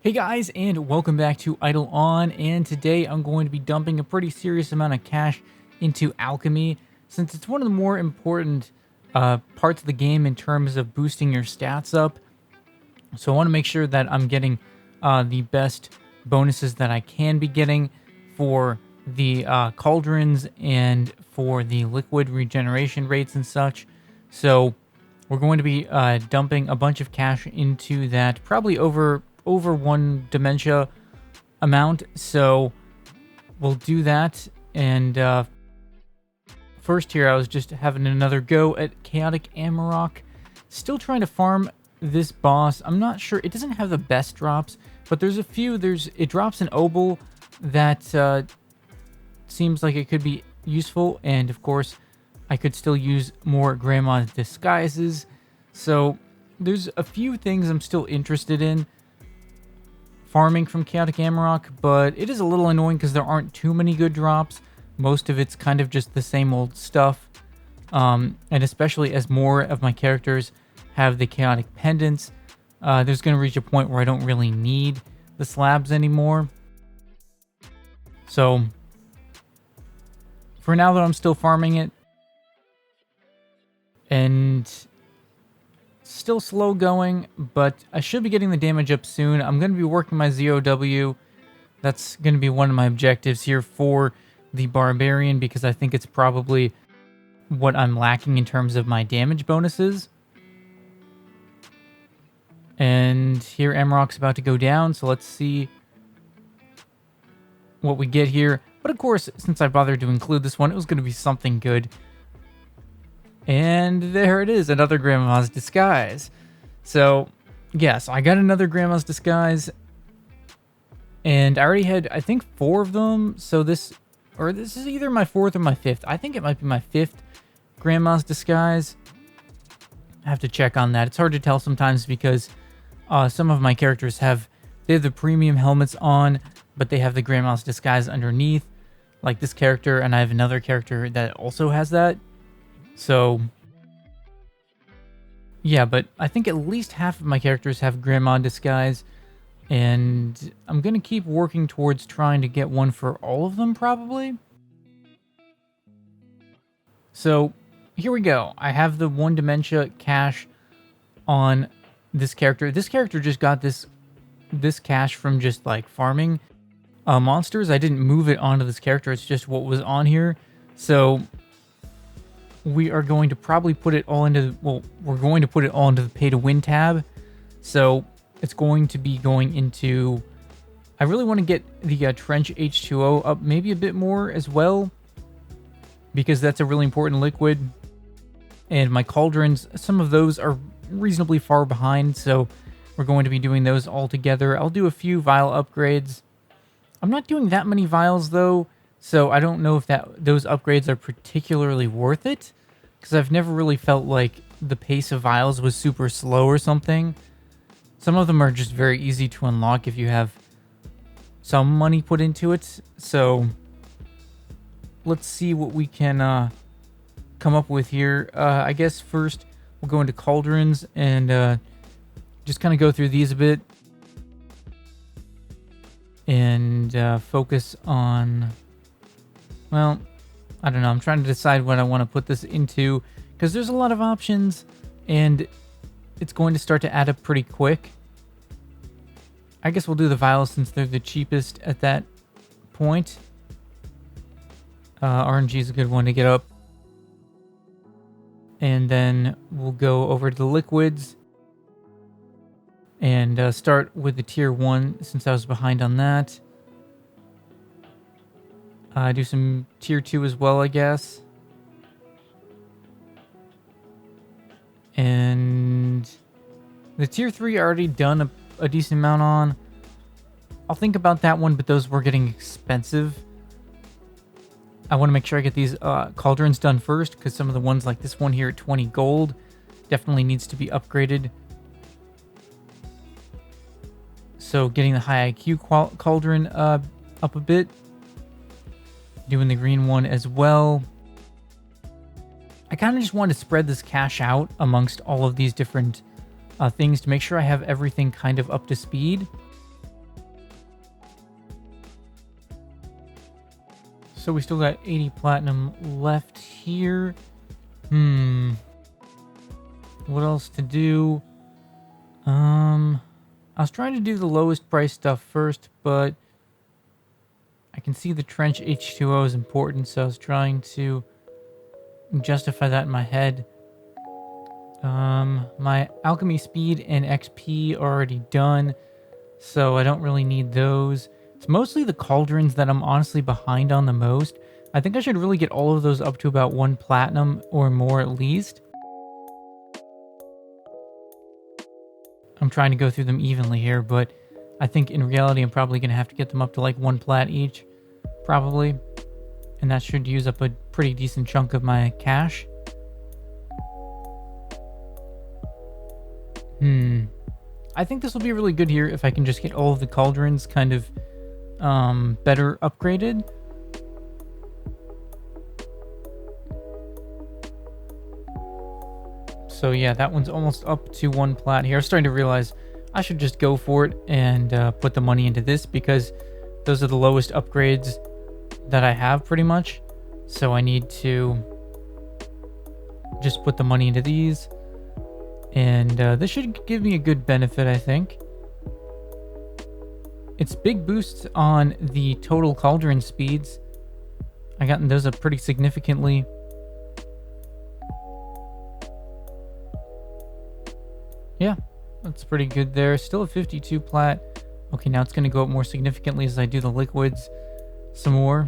Hey guys, and welcome back to Idleon, and today I'm going to be dumping a pretty serious amount of cash into Alchemy, since it's one of the more important parts of the game in terms of boosting your stats up. So I want to make sure that I'm getting the best bonuses that I can be getting for the cauldrons and for the liquid regeneration rates and such. So we're going to be dumping a bunch of cash into that, probably over one dementia amount. So we'll do that. And first here, I was just having another go at Chaotic Amarok. Still trying to farm this boss. I'm not sure. It doesn't have the best drops, but there's a few. It drops an obol that seems like it could be useful. And of course, I could still use more Grandma's disguises. So there's a few things I'm still interested in farming from Chaotic Amarok, but it is a little annoying because there aren't too many good drops. Most of it's kind of just the same old stuff. And especially as more of my characters have the chaotic pendants, there's going to reach a point where I don't really need the slabs anymore. So for now, though, I'm still farming it. And still slow going, but I should be getting the damage up soon. I'm going to be working my ZOW. That's going to be one of my objectives here for the Barbarian, because I think it's probably what I'm lacking in terms of my damage bonuses. And here Amarok's about to go down, so let's see what we get here. But of course, since I bothered to include this one, it was going to be something good. And there it is, another Grandma's Disguise. So, yes, I got another Grandma's Disguise. And I already had, I think, 4 of them. So this is either my 4th or my 5th. I think it might be my 5th Grandma's Disguise. I have to check on that. It's hard to tell sometimes because some of my characters they have the premium helmets on, but they have the Grandma's Disguise underneath, like this character. And I have another character that also has that. So, yeah, but I think at least half of my characters have Grandma Disguise, and I'm going to keep working towards trying to get one for all of them, probably. So, here we go. I have the 1 Dementia cash on this character. This character just got this cash from just, like, farming monsters. I didn't move it onto this character. It's just what was on here. So we are going to probably put it all into, we're going to put it all into the pay to win tab. So it's going to be going into, I really want to get the Trench H2O up maybe a bit more as well, because that's a really important liquid. And my cauldrons, some of those are reasonably far behind, so we're going to be doing those all together. I'll do a few vial upgrades. I'm not doing that many vials though, so I don't know if those upgrades are particularly worth it, because I've never really felt like the pace of vials was super slow or something. Some of them are just very easy to unlock if you have some money put into it. So let's see what we can come up with here. I guess first we'll go into cauldrons and just kind of go through these a bit. And focus on, well, I don't know. I'm trying to decide what I want to put this into, because there's a lot of options and it's going to start to add up pretty quick. I guess we'll do the vials since they're the cheapest at that point. RNG is a good one to get up. And then we'll go over to the liquids and start with the tier 1 since I was behind on that. Do some tier 2 as well, I guess. And the tier 3 I already done a decent amount on. I'll think about that one, but those were getting expensive. I want to make sure I get these cauldrons done first, because some of the ones like this one here at 20 gold definitely needs to be upgraded. So getting the high IQ cauldron up a bit. Doing the green one as well. I kind of just want to spread this cash out amongst all of these different things to make sure I have everything kind of up to speed. So we still got 80 platinum left here. What else to do? I was trying to do the lowest price stuff first, but I can see the trench H2O is important, so I was trying to justify that in my head. My alchemy speed and XP are already done, so I don't really need those. It's mostly the cauldrons that I'm honestly behind on the most. I think I should really get all of those up to about 1 platinum or more at least. I'm trying to go through them evenly here, but I think in reality I'm probably going to have to get them up to like 1 plat each, probably. And that should use up a pretty decent chunk of my cash. I think this will be really good here if I can just get all of the cauldrons kind of better upgraded. So yeah, that one's almost up to 1 plat here. I'm starting to realize I should just go for it and put the money into this because those are the lowest upgrades that I have pretty much. So I need to just put the money into these. And this should give me a good benefit, I think. It's big boosts on the total cauldron speeds. I gotten those up pretty significantly. Yeah, that's pretty good there. Still a 52 plat. Okay, now it's going to go up more significantly as I do the liquids some more.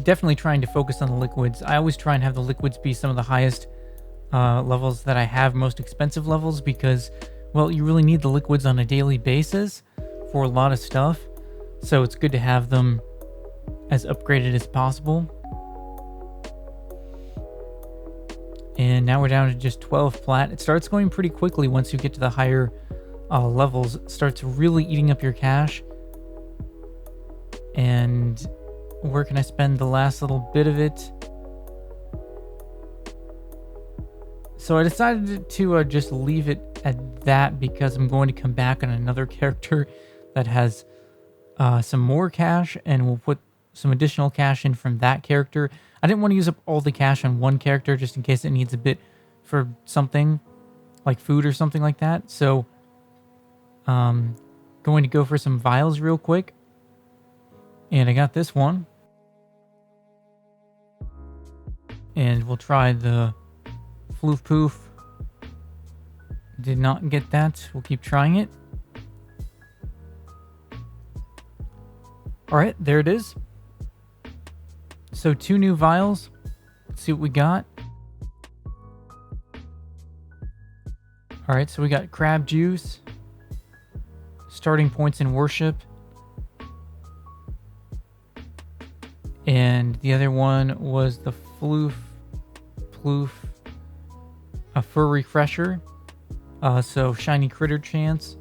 Definitely trying to focus on the liquids. I always try and have the liquids be some of the highest levels that I have, most expensive levels, because, well, you really need the liquids on a daily basis for a lot of stuff. So it's good to have them as upgraded as possible. And now we're down to just 12 plat. It starts going pretty quickly once you get to the higher levels. It starts really eating up your cash. And where can I spend the last little bit of it? So I decided to just leave it at that because I'm going to come back on another character that has some more cash, and we'll put some additional cash in from that character. I didn't want to use up all the cash on one character just in case it needs a bit for something like food or something like that. So going to go for some vials real quick. And I got this one. And we'll try the Floof Poof. Did not get that. We'll keep trying it. Alright, there it is. So 2 new vials. Let's see what we got. Alright, so we got crab juice. Starting points in worship. And the other one was the Floof Ploof, a fur refresher. So shiny critter chance.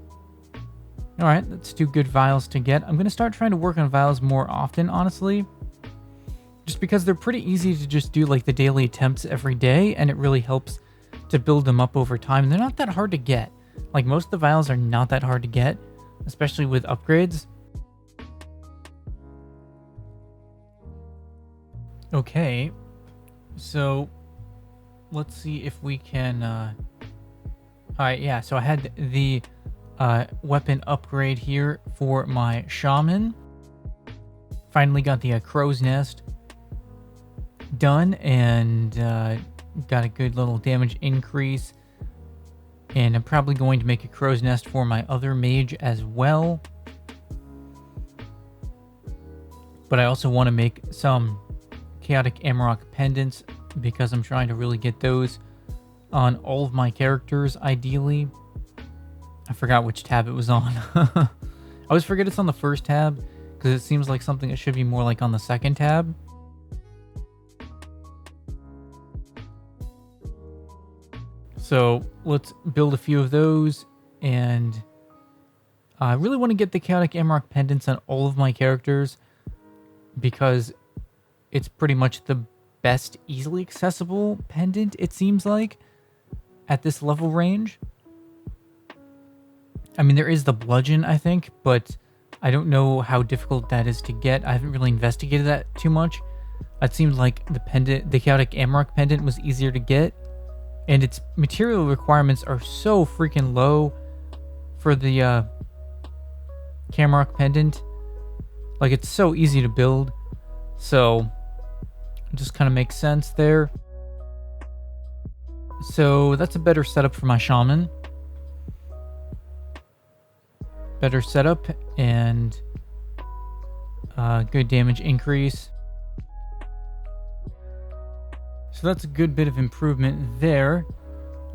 Alright, that's 2 good vials to get. I'm going to start trying to work on vials more often, honestly. Just because they're pretty easy to just do like the daily attempts every day, and it really helps to build them up over time. And they're not that hard to get. Like, most of the vials are not that hard to get, especially with upgrades. Okay, so let's see if we can... Alright, yeah, so I had the weapon upgrade here for my shaman. Finally got the crow's nest done, and got a good little damage increase. And I'm probably going to make a crow's nest for my other mage as well. But I also want to make some chaotic Amarok pendants because I'm trying to really get those on all of my characters, ideally. I forgot which tab it was on. I always forget it's on the first tab because it seems like something that should be more like on the second tab. So let's build a few of those, and I really want to get the chaotic Amarok pendants on all of my characters because it's pretty much the best easily accessible pendant, it seems like, at this level range. I mean, there is the bludgeon, I think, but I don't know how difficult that is to get. I haven't really investigated that too much. It seemed like the chaotic Amarok pendant was easier to get, and its material requirements are so freaking low for the Camarok pendant. Like, it's so easy to build, so it just kind of makes sense there. So that's a better setup for my shaman. Better setup and good damage increase. So that's a good bit of improvement there.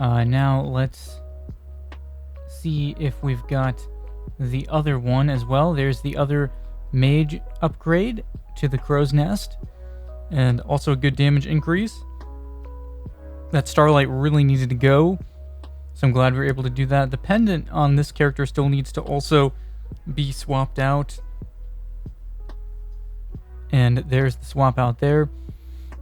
Now let's see if we've got the other one as well. There's the other mage upgrade to the crow's nest, and also a good damage increase. That starlight really needed to go, so I'm glad we were able to do that. The pendant on this character still needs to also be swapped out, and there's the swap out there.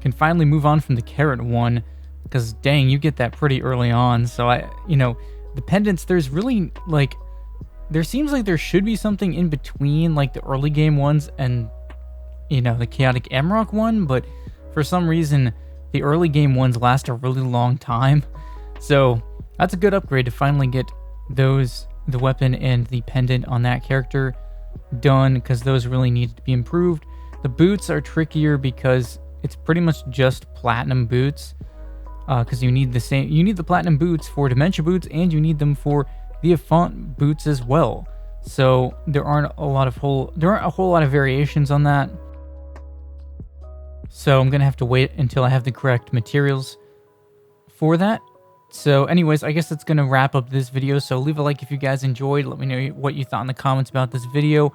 Can finally move on from the carrot one, because dang, you get that pretty early on. So the pendants, there's really, like, there seems like there should be something in between, like the early game ones and the chaotic Amarok one, but for some reason the early game ones last a really long time. So that's a good upgrade to finally get the weapon and the pendant on that character done, because those really need to be improved. The boots are trickier because it's pretty much just platinum boots, because you need the platinum boots for dementia boots, and you need them for the Affront boots as well. So there aren't a whole lot of variations on that. So I'm gonna have to wait until I have the correct materials for that. So anyways, I guess that's gonna wrap up this video. So leave a like if you guys enjoyed. Let me know what you thought in the comments about this video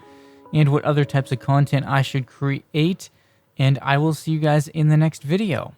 and what other types of content I should create. And I will see you guys in the next video.